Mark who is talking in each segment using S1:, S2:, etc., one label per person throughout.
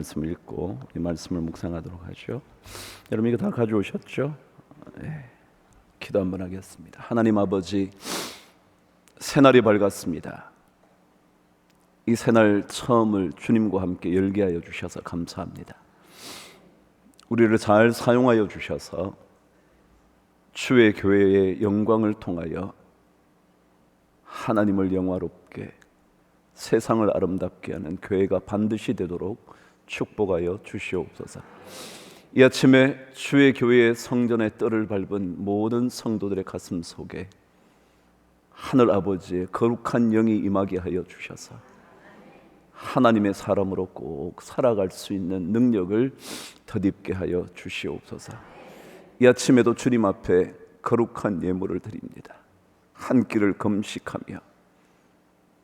S1: 말씀을 읽고 이 말씀을 묵상하도록 하죠. 여러분 이거 다 가져오셨죠? 네. 기도 한번 하겠습니다. 하나님 아버지, 새날이 밝았습니다. 이 새날 처음을 주님과 함께 열게 하여 주셔서 감사합니다. 우리를 잘 사용하여 주셔서 주의 교회의 영광을 통하여 하나님을 영화롭게, 세상을 아름답게 하는 교회가 반드시 되도록 축복하여 주시옵소서. 이 아침에 주의 교회의 성전의 뜰을 밟은 모든 성도들의 가슴 속에 하늘 아버지의 거룩한 영이 임하게 하여 주셔서 하나님의 사람으로 꼭 살아갈 수 있는 능력을 덧입게 하여 주시옵소서. 이 아침에도 주님 앞에 거룩한 예물을 드립니다. 한 끼를 금식하며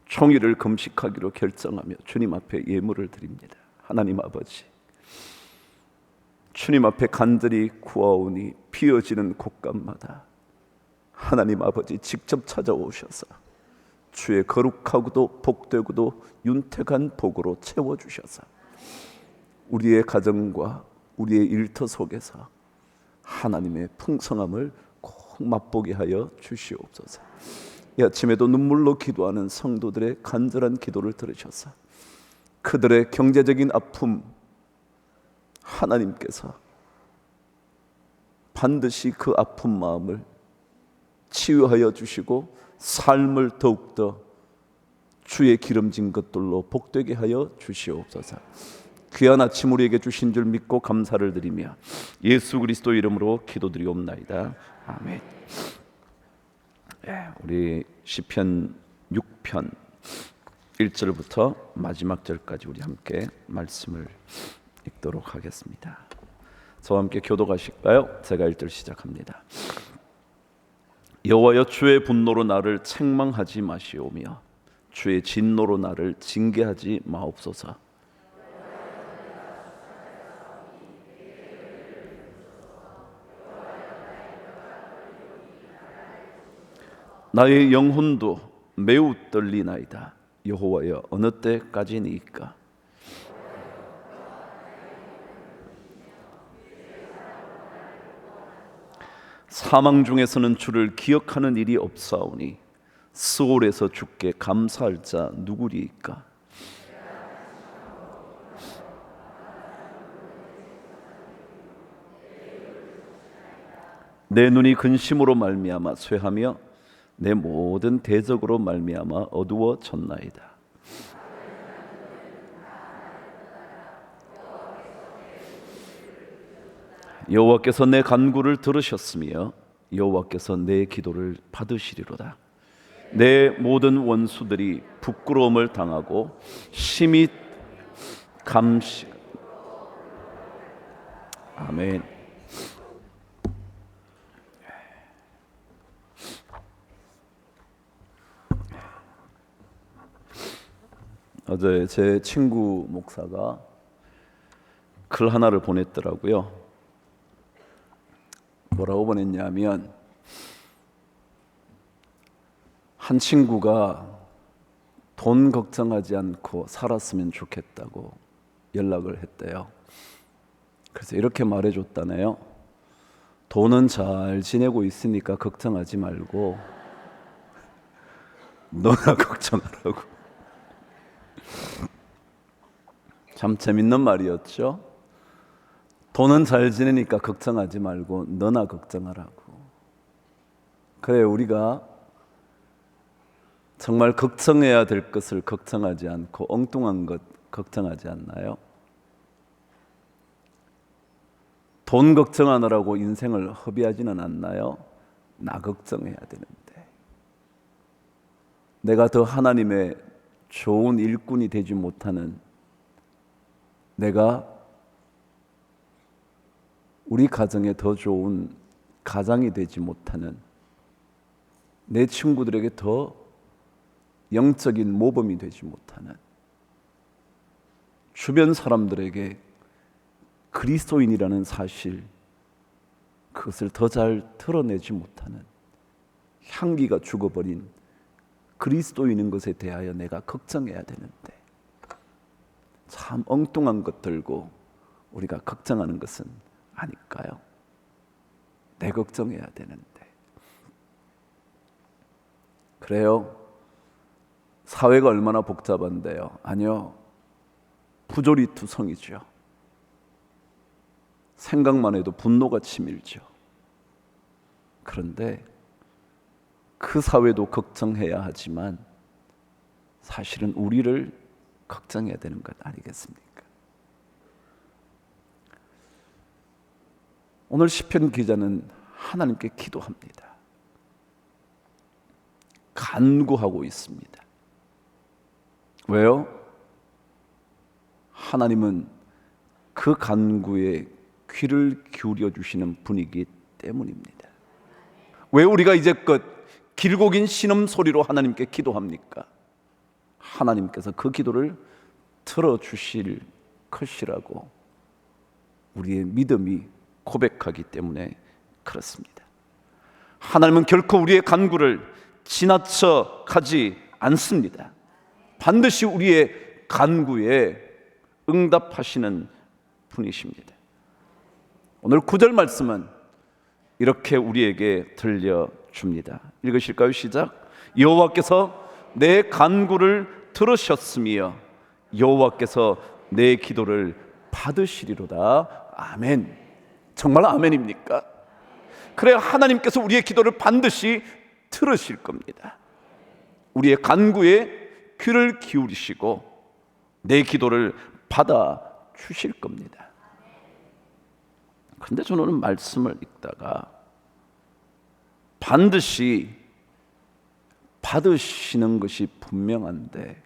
S1: 종일을 금식하기로 결정하며 주님 앞에 예물을 드립니다. 하나님 아버지, 주님 앞에 간절히 구하오니 비어지는 곳간마다 하나님 아버지 직접 찾아오셔서 주의 거룩하고도 복되고도 윤택한 복으로 채워주셔서 우리의 가정과 우리의 일터 속에서 하나님의 풍성함을 꼭 맛보게 하여 주시옵소서. 이 아침에도 눈물로 기도하는 성도들의 간절한 기도를 들으셔서 그들의 경제적인 아픔 하나님께서 반드시 그 아픈 마음을 치유하여 주시고 삶을 더욱더 주의 기름진 것들로 복되게 하여 주시옵소서. 귀한 아침 우리에게 주신 줄 믿고 감사를 드리며 예수 그리스도 이름으로 기도드리옵나이다. 아멘. 우리 시편 6편 1절부터 마지막 절까지 우리 함께 말씀을 읽도록 하겠습니다. 저와 함께 교독하실까요? 제가 1절 시작합니다. 여호와여, 주의 분노로 나를 책망하지 마시오며 주의 진노로 나를 징계하지 마옵소서. 나의 영혼도 매우 떨리나이다. 여호와여, 어느 때까지니까? 사망 중에서는 주를 기억하는 일이 없사오니 스올에서 주께 감사할 자 누구리이까? 내 눈이 근심으로 말미암아 쇠하며 내 모든 대적으로 말미암아 어두워졌나이다. 여호와께서 내 간구를 들으셨으며 여호와께서 내 기도를 받으시리로다. 내 모든 원수들이 부끄러움을 당하고 심히 감시. 아멘. 어제 제 친구 목사가 글 하나를 보냈더라고요. 뭐라고 보냈냐면, 한 친구가 돈 걱정하지 않고 살았으면 좋겠다고 연락을 했대요. 그래서 이렇게 말해줬다네요. 돈은 잘 지내고 있으니까 걱정하지 말고 너나 걱정하라고. 참 재밌는 말이었죠. 돈은 잘 지내니까 걱정하지 말고 너나 걱정하라고. 그래, 우리가 정말 걱정해야 될 것을 걱정하지 않고 엉뚱한 것 걱정하지 않나요? 돈 걱정하느라고 인생을 허비하지는 않나요? 나 걱정해야 되는데. 내가 더 하나님의 좋은 일꾼이 되지 못하는, 내가 우리 가정에 더 좋은 가장이 되지 못하는, 내 친구들에게 더 영적인 모범이 되지 못하는, 주변 사람들에게 그리스도인이라는 사실, 그것을 더 잘 드러내지 못하는, 향기가 죽어버린 그리스도인인 것에 대하여 내가 걱정해야 되는데, 참 엉뚱한 것 들고 우리가 걱정하는 것은 아닐까요? 내 걱정해야 되는데. 그래요? 사회가 얼마나 복잡한데요? 아니요, 부조리투성이죠. 생각만 해도 분노가 치밀죠. 그런데 그 사회도 걱정해야 하지만 사실은 우리를 걱정해야 되는 것 아니겠습니까? 오늘 시편 기자는 하나님께 기도합니다. 간구하고 있습니다. 왜요? 하나님은 그 간구에 귀를 기울여 주시는 분이기 때문입니다. 왜 우리가 이제껏 길고 긴 신음소리로 하나님께 기도합니까? 하나님께서 그 기도를 들어주실 것이라고 우리의 믿음이 고백하기 때문에 그렇습니다. 하나님은 결코 우리의 간구를 지나쳐 가지 않습니다. 반드시 우리의 간구에 응답하시는 분이십니다. 오늘 9절 말씀은 이렇게 우리에게 들려줍니다. 읽으실까요? 시작. 여호와께서 내 간구를 들으셨으며 여호와께서 내 기도를 받으시리로다. 아멘. 정말 아멘입니까? 그래야 하나님께서 우리의 기도를 반드시 들으실 겁니다. 우리의 간구에 귀를 기울이시고 내 기도를 받아 주실 겁니다. 그런데 저는 말씀을 읽다가 반드시 받으시는 것이 분명한데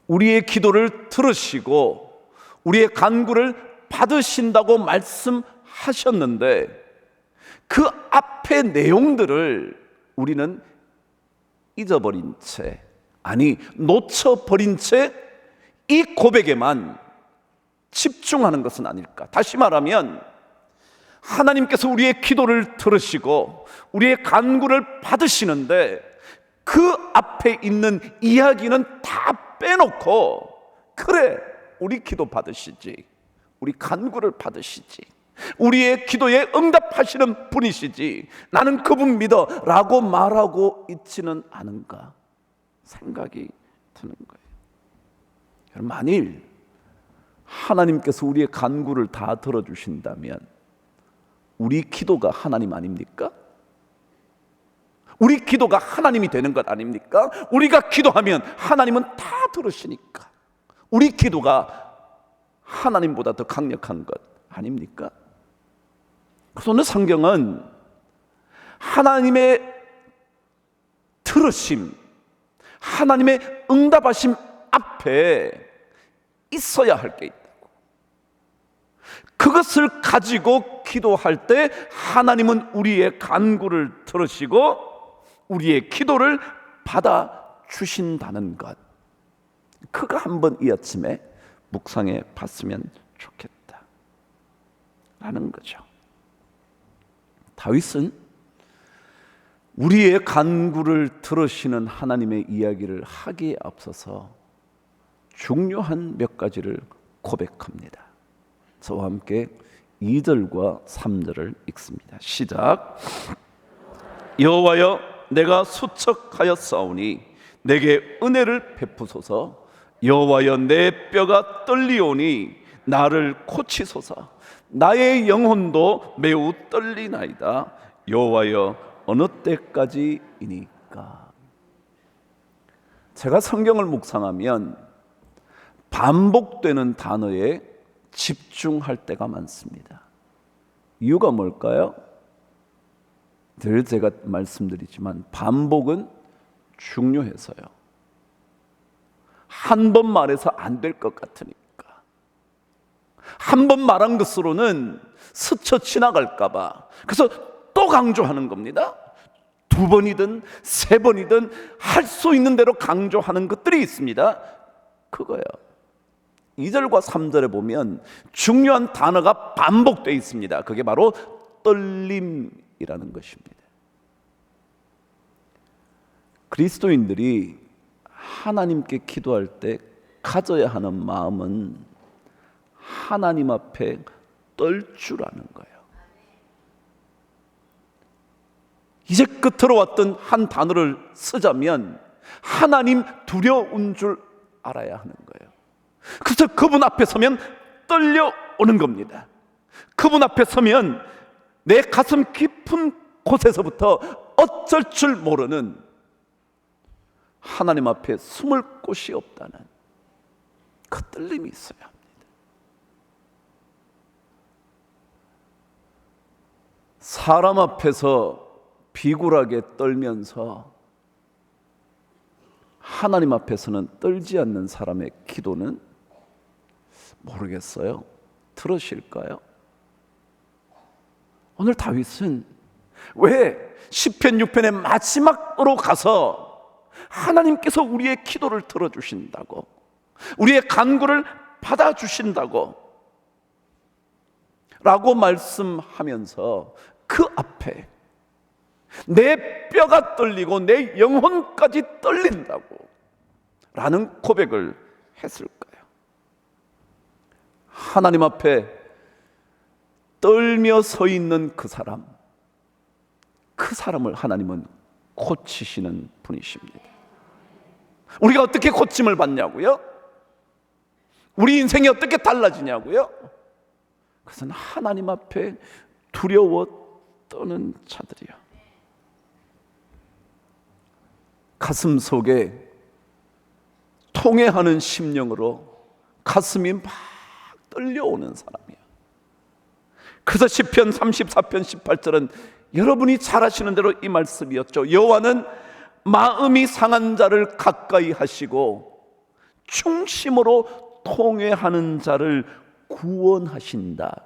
S1: 우리의 기도를 들으시고 우리의 간구를 받으신다고 말씀하셨는데 그 앞의 내용들을 우리는 잊어버린 채, 아니 놓쳐버린 채 이 고백에만 집중하는 것은 아닐까. 다시 말하면 하나님께서 우리의 기도를 들으시고 우리의 간구를 받으시는데 그 앞에 있는 이야기는 다 빼놓고, 그래 우리 기도 받으시지, 우리 간구를 받으시지, 우리의 기도에 응답하시는 분이시지, 나는 그분 믿어 라고 말하고 있지는 않은가 생각이 드는 거예요. 여러분, 만일 하나님께서 우리의 간구를 다 들어주신다면 우리 기도가 하나님 아닙니까? 우리 기도가 하나님이 되는 것 아닙니까? 우리가 기도하면 하나님은 다 들으시니까 우리 기도가 하나님보다 더 강력한 것 아닙니까? 그래서 오늘 성경은 하나님의 들으심, 하나님의 응답하심 앞에 있어야 할 게 있다고. 그것을 가지고 기도할 때 하나님은 우리의 간구를 들으시고 우리의 기도를 받아 주신다는 것, 그거 한번 이 아침에 묵상해 봤으면 좋겠다 라는 거죠. 다윗은 우리의 간구를 들으시는 하나님의 이야기를 하기에 앞서서 중요한 몇 가지를 고백합니다. 저와 함께 2절과 3절을 읽습니다. 시작. 여호와여, 내가 수척하였사오니 내게 은혜를 베푸소서. 여호와여, 내 뼈가 떨리오니 나를 고치소서. 나의 영혼도 매우 떨리나이다. 여호와여, 어느 때까지이니까. 제가 성경을 묵상하면 반복되는 단어에 집중할 때가 많습니다. 이유가 뭘까요? 늘 제가 말씀드리지만 반복은 중요해서요. 한 번 말해서 안 될 것 같으니까, 한 번 말한 것으로는 스쳐 지나갈까 봐, 그래서 또 강조하는 겁니다. 두 번이든 세 번이든 할 수 있는 대로 강조하는 것들이 있습니다. 그거예요. 2절과 3절에 보면 중요한 단어가 반복되어 있습니다. 그게 바로 떨림이라는 것입니다. 그리스도인들이 하나님께 기도할 때 가져야 하는 마음은 하나님 앞에 떨 줄 아는 거예요. 이제 끝으로 왔던 한 단어를 쓰자면 하나님 두려운 줄 알아야 하는 거예요. 그래서 그분 앞에 서면 떨려오는 겁니다. 그분 앞에 서면 내 가슴 깊은 곳에서부터 어쩔 줄 모르는 하나님 앞에 숨을 곳이 없다는 그 떨림이 있어야 합니다. 사람 앞에서 비굴하게 떨면서 하나님 앞에서는 떨지 않는 사람의 기도는 모르겠어요. 들으실까요? 오늘 다윗은 왜 시편 6편의 마지막으로 가서 하나님께서 우리의 기도를 들어주신다고, 우리의 간구를 받아주신다고 라고 말씀하면서 그 앞에 내 뼈가 떨리고 내 영혼까지 떨린다고 라는 고백을 했을까요? 하나님 앞에 떨며 서 있는 그 사람을 하나님은 고치시는 분이십니다. 우리가 어떻게 고침을 받냐고요? 우리 인생이 어떻게 달라지냐고요? 그것은 하나님 앞에 두려워 떠는 자들이요, 가슴 속에 통회하는 심령으로 가슴이 막 떨려오는 사람이야. 그래서 시편 34편 18절은 여러분이 잘 아시는 대로 이 말씀이었죠. 여호와는 마음이 상한 자를 가까이 하시고 충심으로 통회하는 자를 구원하신다.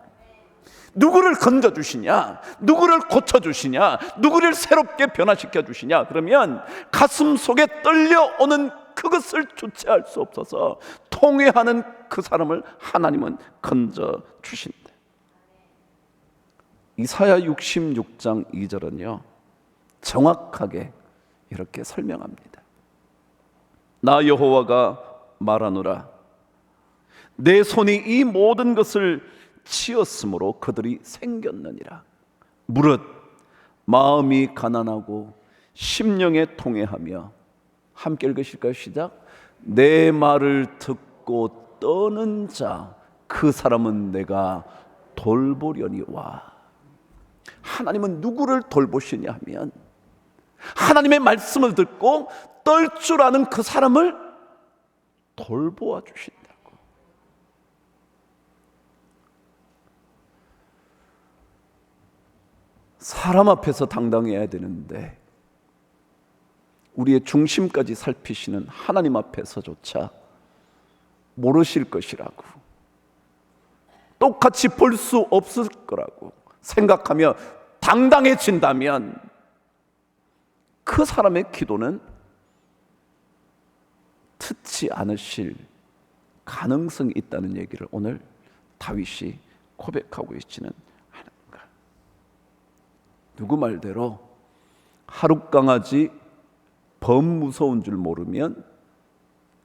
S1: 누구를 건져주시냐, 누구를 고쳐주시냐, 누구를 새롭게 변화시켜 주시냐, 그러면 가슴 속에 떨려오는 그것을 주체할 수 없어서 통회하는 그 사람을 하나님은 건져주신다. 이사야 66장 2절은요 정확하게 이렇게 설명합니다. 나 여호와가 말하노라, 내 손이 이 모든 것을 치었으므로 그들이 생겼느니라. 무릇 마음이 가난하고 심령에 통회하며, 함께 읽으실까요? 시작. 내 말을 듣고 떠는 자, 그 사람은 내가 돌보려니와. 하나님은 누구를 돌보시냐 하면 하나님의 말씀을 듣고 떨 줄 아는 그 사람을 돌보아 주신다고. 사람 앞에서 당당해야 되는데 우리의 중심까지 살피시는 하나님 앞에서조차 모르실 것이라고, 똑같이 볼 수 없을 거라고 생각하며 당당해진다면 그 사람의 기도는 듣지 않으실 가능성이 있다는 얘기를 오늘 다윗이 고백하고 있지는 않은가. 누구 말대로 하룻강아지 범 무서운 줄 모르면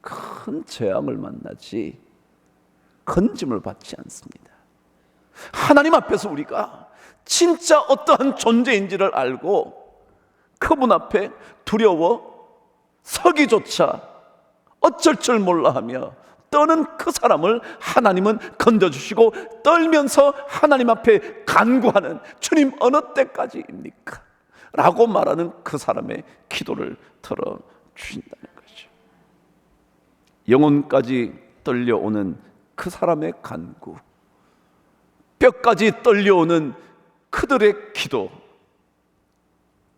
S1: 큰 재앙을 만나지 건짐을 받지 않습니다. 하나님 앞에서 우리가 진짜 어떠한 존재인지를 알고 그분 앞에 두려워 서기조차 어쩔 줄 몰라 하며 떠는 그 사람을 하나님은 건져주시고 떨면서 하나님 앞에 간구하는, 주님 어느 때까지입니까? 라고 말하는 그 사람의 기도를 들어주신다는 거죠. 영혼까지 떨려오는 그 사람의 간구, 뼈까지 떨려오는 그들의 기도,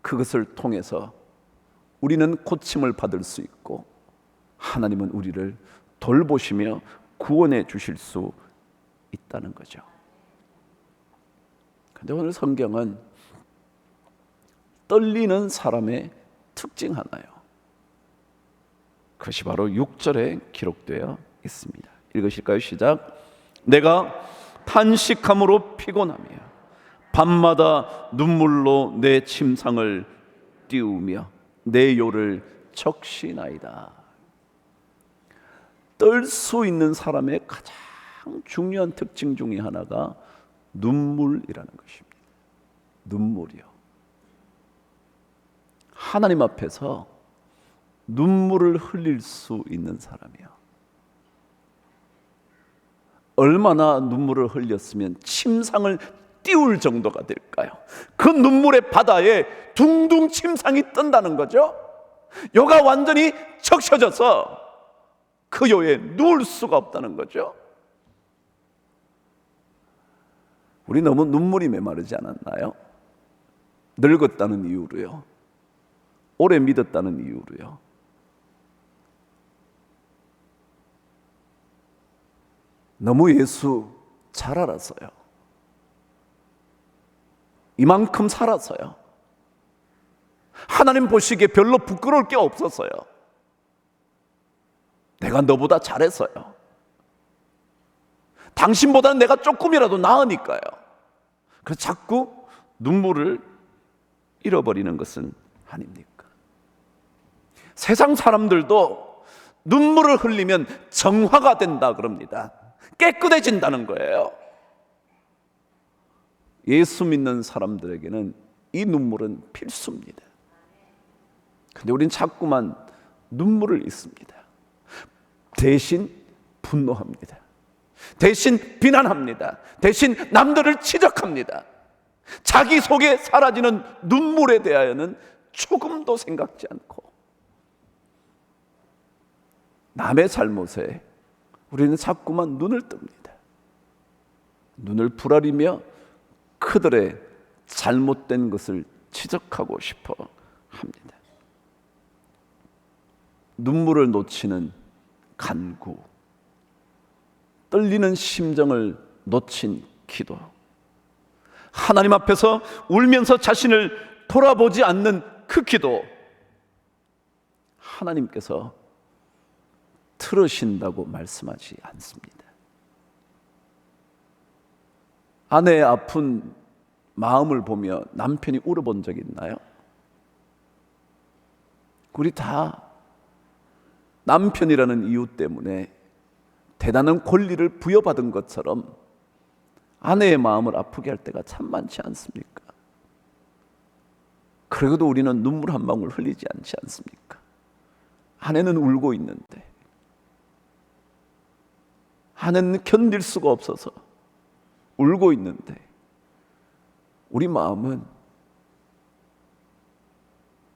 S1: 그것을 통해서 우리는 고침을 받을 수 있고 하나님은 우리를 돌보시며 구원해 주실 수 있다는 거죠. 그런데 오늘 성경은 떨리는 사람의 특징 하나요, 그것이 바로 6절에 기록되어 있습니다. 읽으실까요? 시작. 내가 탄식함으로 피곤하며 밤마다 눈물로 내 침상을 띄우며 내 요를 적시나이다. 떨 수 있는 사람의 가장 중요한 특징 중에 하나가 눈물이라는 것입니다. 눈물이요. 하나님 앞에서 눈물을 흘릴 수 있는 사람이요. 얼마나 눈물을 흘렸으면 침상을 띄울 정도가 될까요? 그 눈물의 바다에 둥둥 침상이 뜬다는 거죠. 요가 완전히 적셔져서 그 요에 누울 수가 없다는 거죠. 우리 너무 눈물이 메마르지 않았나요? 늙었다는 이유로요. 오래 믿었다는 이유로요. 너무 예수 잘 알았어요. 이만큼 살았어요. 하나님 보시기에 별로 부끄러울 게 없었어요. 내가 너보다 잘했어요. 당신보다는 내가 조금이라도 나으니까요. 그래서 자꾸 눈물을 잃어버리는 것은 아닙니까? 세상 사람들도 눈물을 흘리면 정화가 된다 그럽니다. 깨끗해진다는 거예요. 예수 믿는 사람들에게는 이 눈물은 필수입니다. 근데 우린 자꾸만 눈물을 잃습니다. 대신 분노합니다. 대신 비난합니다. 대신 남들을 지적합니다. 자기 속에 사라지는 눈물에 대하여는 조금도 생각지 않고 남의 잘못에 우리는 자꾸만 눈을 뜹니다. 눈을 부라리며 그들의 잘못된 것을 지적하고 싶어 합니다. 눈물을 놓치는 간구, 떨리는 심정을 놓친 기도, 하나님 앞에서 울면서 자신을 돌아보지 않는 그 기도, 하나님께서 들으신다고 말씀하지 않습니다. 아내의 아픈 마음을 보며 남편이 울어본 적 있나요? 우리 다 남편이라는 이유 때문에 대단한 권리를 부여받은 것처럼 아내의 마음을 아프게 할 때가 참 많지 않습니까? 그래도 우리는 눈물 한 방울 흘리지 않지 않습니까? 아내는 울고 있는데, 아내는 견딜 수가 없어서 울고 있는데 우리 마음은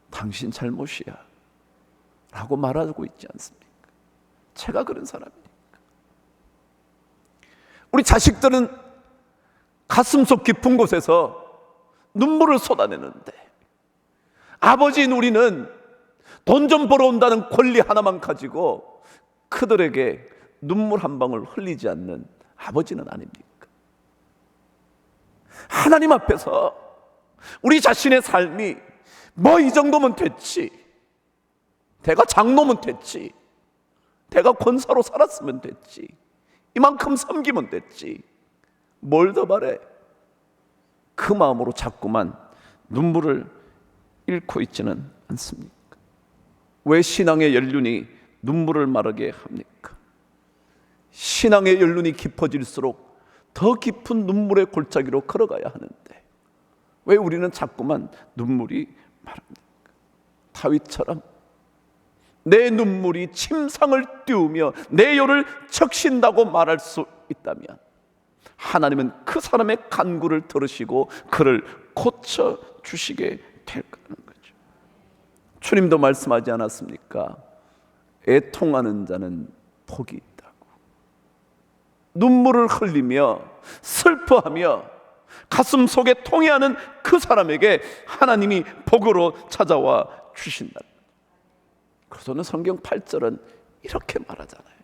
S1: 당신 잘못이야 라고 말하고 있지 않습니까? 제가 그런 사람이니까. 우리 자식들은 가슴속 깊은 곳에서 눈물을 쏟아내는데 아버지인 우리는 돈 좀 벌어온다는 권리 하나만 가지고 그들에게 눈물 한 방울 흘리지 않는 아버지는 아닙니까? 하나님 앞에서 우리 자신의 삶이 뭐 이 정도면 됐지, 내가 장로면 됐지, 내가 권사로 살았으면 됐지, 이만큼 섬기면 됐지, 뭘 더 바래? 그 마음으로 자꾸만 눈물을 잃고 있지는 않습니까? 왜 신앙의 연륜이 눈물을 마르게 합니까? 신앙의 연륜이 깊어질수록 더 깊은 눈물의 골짜기로 걸어가야 하는데 왜 우리는 자꾸만 눈물이 마릅니까? 다윗처럼 내 눈물이 침상을 띄우며 내 혀를 적신다고 말할 수 있다면 하나님은 그 사람의 간구를 들으시고 그를 고쳐주시게 될 거라는 거죠. 주님도 말씀하지 않았습니까? 애통하는 자는 복이 있다고. 눈물을 흘리며 슬퍼하며 가슴 속에 통해하는 그 사람에게 하나님이 복으로 찾아와 주신다. 그래서는 성경 8절은 이렇게 말하잖아요.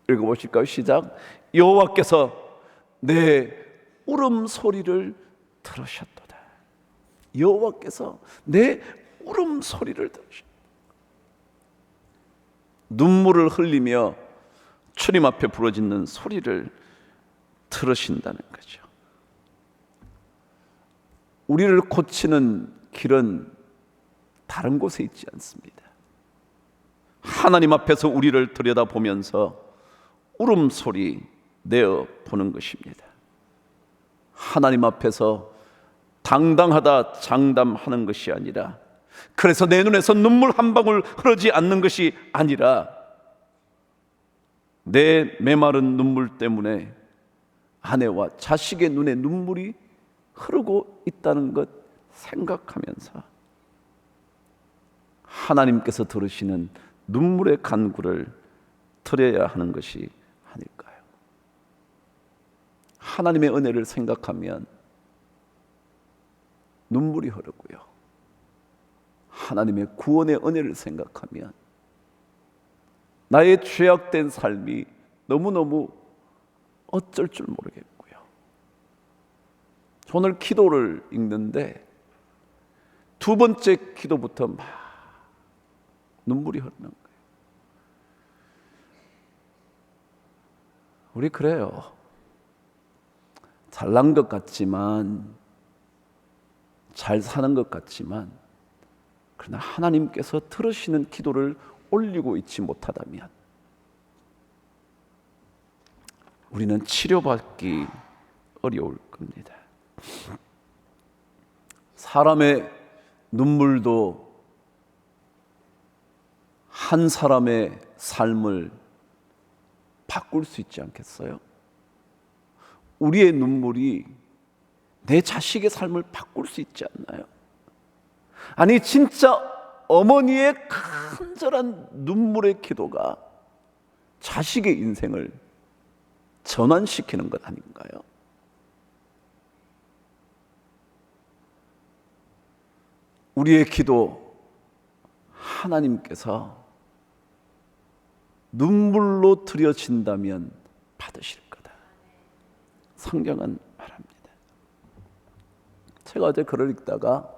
S1: 읽어보실까요? 시작. 여호와께서 내 울음소리를 들으셨도다. 여호와께서 내 울음소리를 들으셨다. 눈물을 흘리며 주님 앞에 부르짖는 소리를 들으신다는 거죠. 우리를 고치는 길은 다른 곳에 있지 않습니다. 하나님 앞에서 우리를 들여다보면서 울음소리 내어 보는 것입니다. 하나님 앞에서 당당하다 장담하는 것이 아니라, 그래서 내 눈에서 눈물 한 방울 흐르지 않는 것이 아니라, 내 메마른 눈물 때문에 아내와 자식의 눈에 눈물이 흐르고 있다는 것 생각하면서 하나님께서 들으시는 눈물의 간구를 드려야 하는 것이 아닐까요? 하나님의 은혜를 생각하면 눈물이 흐르고요, 하나님의 구원의 은혜를 생각하면 나의 죄악된 삶이 너무너무 어쩔 줄 모르겠고요. 오늘 기도를 읽는데 두 번째 기도부터 막 눈물이 흐르는 거예요. 우리 그래요. 잘난 것 같지만, 잘 사는 것 같지만, 그러나 하나님께서 들으시는 기도를 올리고 있지 못하다면 우리는 치료받기 어려울 겁니다. 사람의 눈물도 한 사람의 삶을 바꿀 수 있지 않겠어요? 우리의 눈물이 내 자식의 삶을 바꿀 수 있지 않나요? 아니, 진짜 어머니의 간절한 눈물의 기도가 자식의 인생을 전환시키는 것 아닌가요? 우리의 기도 하나님께서 눈물로 드려진다면 받으실 거다. 성경은 말합니다. 제가 어제 글을 읽다가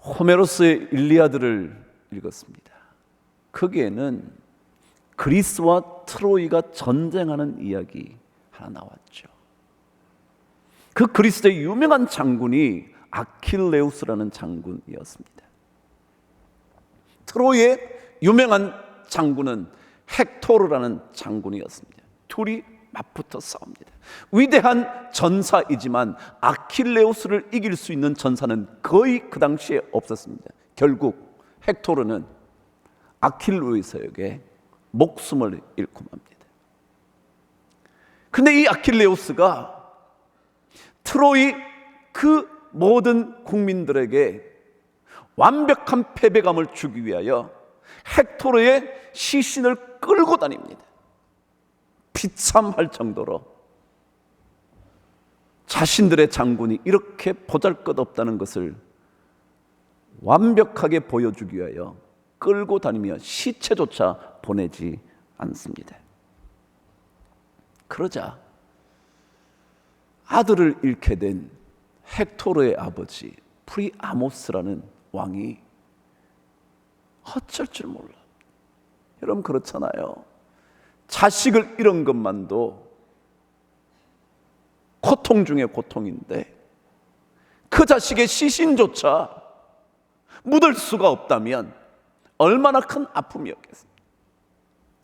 S1: 호메로스의 일리아드를 읽었습니다. 거기에는 그리스와 트로이가 전쟁하는 이야기 하나 나왔죠. 그 그리스의 유명한 장군이 아킬레우스라는 장군이었습니다. 트로이의 유명한 장군은 헥토르라는 장군이었습니다. 둘이 맞붙어 싸웁니다. 위대한 전사이지만 아킬레우스를 이길 수 있는 전사는 거의 그 당시에 없었습니다. 결국 헥토르는 아킬레우스에게 목숨을 잃고 맙니다. 근데 이 아킬레우스가 트로이 그 모든 국민들에게 완벽한 패배감을 주기 위하여 헥토르의 시신을 끌고 다닙니다. 비참할 정도로 자신들의 장군이 이렇게 보잘것없다는 것을 완벽하게 보여주기 위하여 끌고 다니며 시체조차 보내지 않습니다. 그러자 아들을 잃게 된 헥토르의 아버지 프리아모스라는 왕이 어쩔 줄 몰라. 여러분 그렇잖아요. 자식을 잃은 것만도 고통 중에 고통인데 그 자식의 시신조차 묻을 수가 없다면 얼마나 큰 아픔이었겠습니까?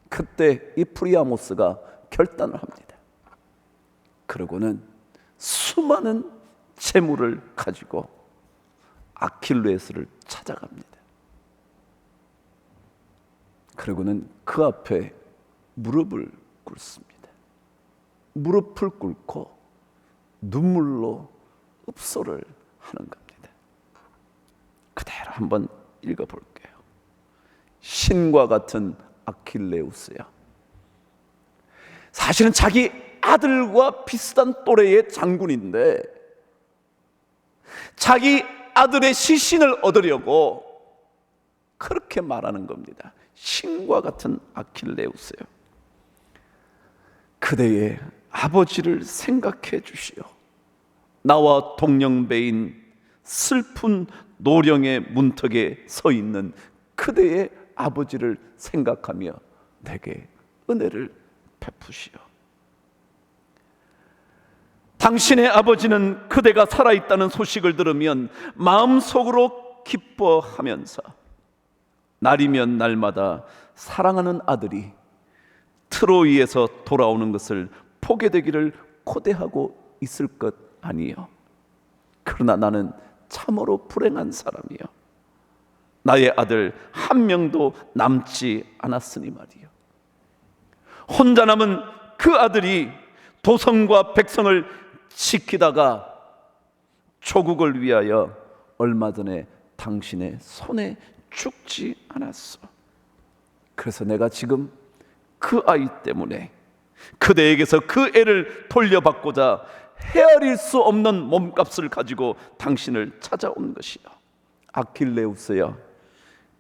S1: 그때 이 프리아모스가 결단을 합니다. 그러고는 수많은 재물을 가지고 아킬레우스를 찾아갑니다. 그러고는 그 앞에 무릎을 꿇습니다. 무릎을 꿇고 눈물로 읍소를 하는 겁니다. 그대로 한번 읽어볼게요. 신과 같은 아킬레우스야, 사실은 자기 아들과 비슷한 또래의 장군인데 자기 아들의 시신을 얻으려고 그렇게 말하는 겁니다. 신과 같은 아킬레우스요, 그대의 아버지를 생각해 주시오. 나와 동령배인 슬픈 노령의 문턱에 서 있는 그대의 아버지를 생각하며 내게 은혜를 베푸시오. 당신의 아버지는 그대가 살아있다는 소식을 들으면 마음속으로 기뻐하면서 날이면 날마다 사랑하는 아들이 트로이에서 돌아오는 것을 보게 되기를 고대하고 있을 것 아니요. 그러나 나는 참으로 불행한 사람이요. 나의 아들 한 명도 남지 않았으니 말이요. 혼자 남은 그 아들이 도성과 백성을 지키다가 조국을 위하여 얼마 전에 당신의 손에 죽지 않았어. 그래서 내가 지금 그 아이 때문에 그대에게서 그 애를 돌려받고자 헤아릴 수 없는 몸값을 가지고 당신을 찾아온 것이요. 아킬레우스여,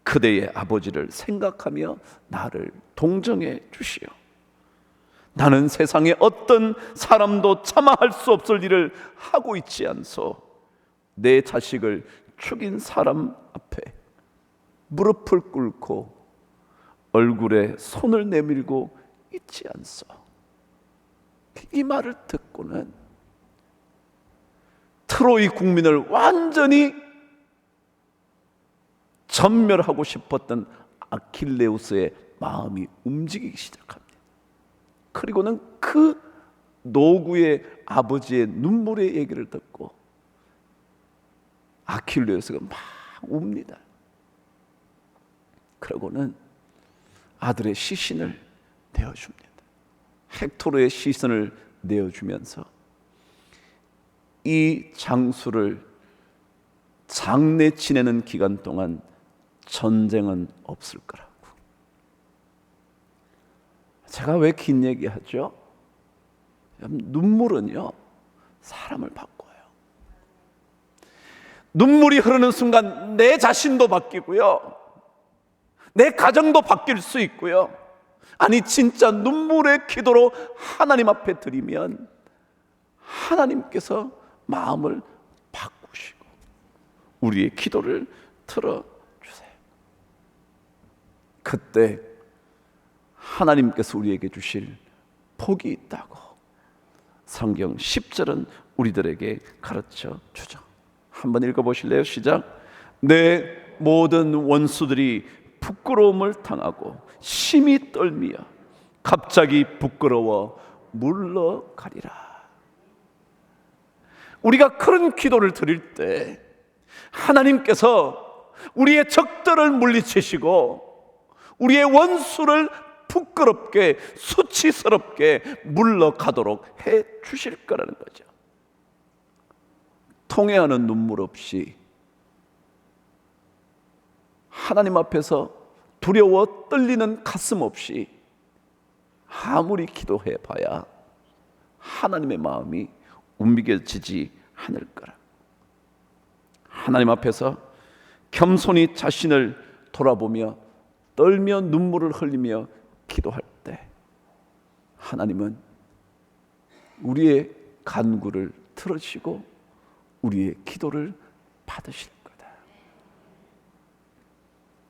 S1: 그대의 아버지를 생각하며 나를 동정해 주시오. 나는 세상에 어떤 사람도 참아할 수 없을 일을 하고 있지 않소. 내 자식을 죽인 사람 앞에 무릎을 꿇고 얼굴에 손을 내밀고 있지 않소. 이 말을 듣고는 트로이 국민을 완전히 전멸하고 싶었던 아킬레우스의 마음이 움직이기 시작합니다. 그리고는 그 노구의 아버지의 눈물의 얘기를 듣고 아킬레우스가 막 웁니다. 그러고는 아들의 시신을 내어줍니다. 헥토르의 시신을 내어주면서 이 장수를 장례 지내는 기간 동안 전쟁은 없을 거라고. 제가 왜 긴 얘기하죠? 눈물은요, 사람을 바꿔요. 눈물이 흐르는 순간 내 자신도 바뀌고요, 내 가정도 바뀔 수 있고요. 아니, 진짜 눈물의 기도로 하나님 앞에 드리면 하나님께서 마음을 바꾸시고 우리의 기도를 들어주세요. 그때 하나님께서 우리에게 주실 복이 있다고 성경 10절은 우리들에게 가르쳐 주죠. 한번 읽어보실래요? 시작. 내 모든 원수들이 부끄러움을 당하고 심히 떨미어 갑자기 부끄러워 물러가리라. 우리가 그런 기도를 드릴 때 하나님께서 우리의 적들을 물리치시고 우리의 원수를 부끄럽게 수치스럽게 물러가도록 해 주실 거라는 거죠. 통회하는 눈물 없이 하나님 앞에서 두려워 떨리는 가슴 없이 아무리 기도해 봐야 하나님의 마음이 움직여지지 않을 거라. 하나님 앞에서 겸손히 자신을 돌아보며 떨며 눈물을 흘리며 기도할 때 하나님은 우리의 간구를 들으시고 우리의 기도를 받으실 거다.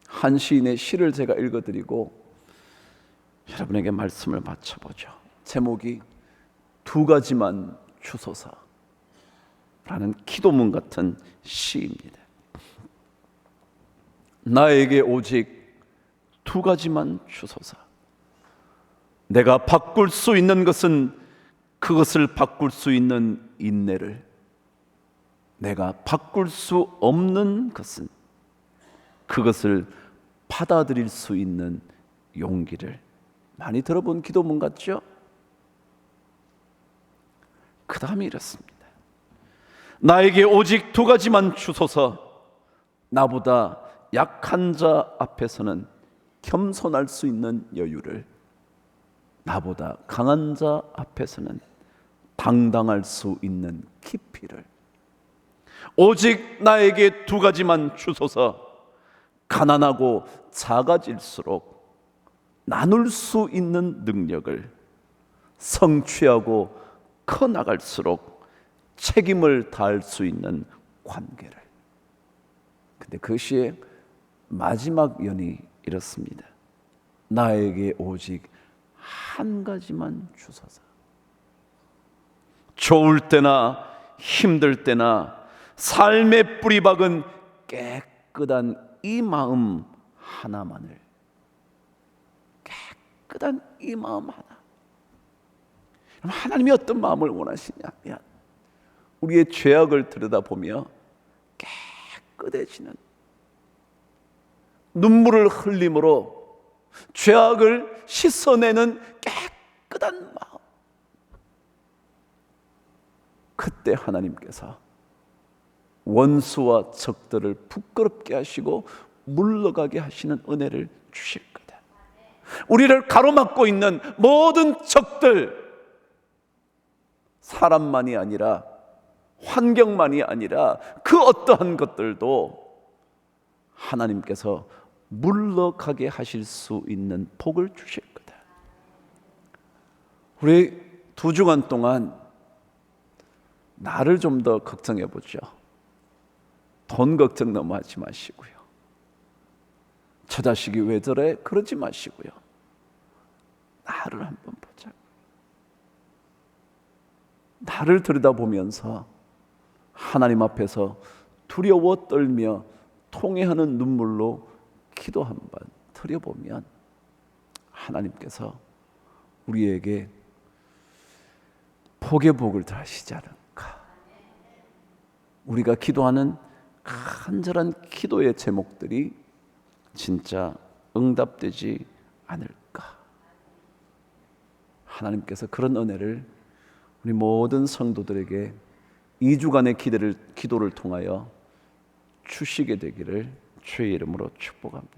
S1: 한 시인의 시를 제가 읽어드리고 여러분에게 말씀을 맞춰보죠. 제목이 두 가지만 주소서라는 기도문 같은 시입니다. 나에게 오직 두 가지만 주소서. 내가 바꿀 수 있는 것은 그것을 바꿀 수 있는 인내를, 내가 바꿀 수 없는 것은 그것을 받아들일 수 있는 용기를. 많이 들어본 기도문 같죠? 그 다음에 이렇습니다. 나에게 오직 두 가지만 주소서. 나보다 약한 자 앞에서는 겸손할 수 있는 여유를, 나보다 강한 자 앞에서는 당당할 수 있는 깊이를. 오직 나에게 두 가지만 주소서. 가난하고 작아질수록 나눌 수 있는 능력을, 성취하고 커 나갈수록 책임을 다할 수 있는 관계를. 근데 그 시의 마지막 연이 이렇습니다. 나에게 오직 한 가지만 주소서. 좋을 때나 힘들 때나 삶의 뿌리박은 깨끗한 이 마음 하나만을, 깨끗한 이 마음 하나. 하나님이 어떤 마음을 원하시냐면 우리의 죄악을 들여다보며 깨끗해지는, 눈물을 흘림으로 죄악을 씻어내는 깨끗한 마음. 그때 하나님께서 원수와 적들을 부끄럽게 하시고 물러가게 하시는 은혜를 주실 거다. 우리를 가로막고 있는 모든 적들, 사람만이 아니라 환경만이 아니라 그 어떠한 것들도 하나님께서 물러가게 하실 수 있는 복을 주실 거다. 우리 2주간 동안 나를 좀 더 걱정해 보죠. 돈 걱정 너무 하지 마시고요. 저 자식이 왜 저래? 그러지 마시고요. 나를 한번 보자. 나를 들여다보면서 하나님 앞에서 두려워 떨며 통회하는 눈물로 기도 한번 드려보면 하나님께서 우리에게 복의 복을 더하시지 않을까. 우리가 기도하는 간절한 기도의 제목들이 진짜 응답되지 않을까. 하나님께서 그런 은혜를 우리 모든 성도들에게 2주간의 기도를 통하여 주시게 되기를 주의 이름으로 축복합니다.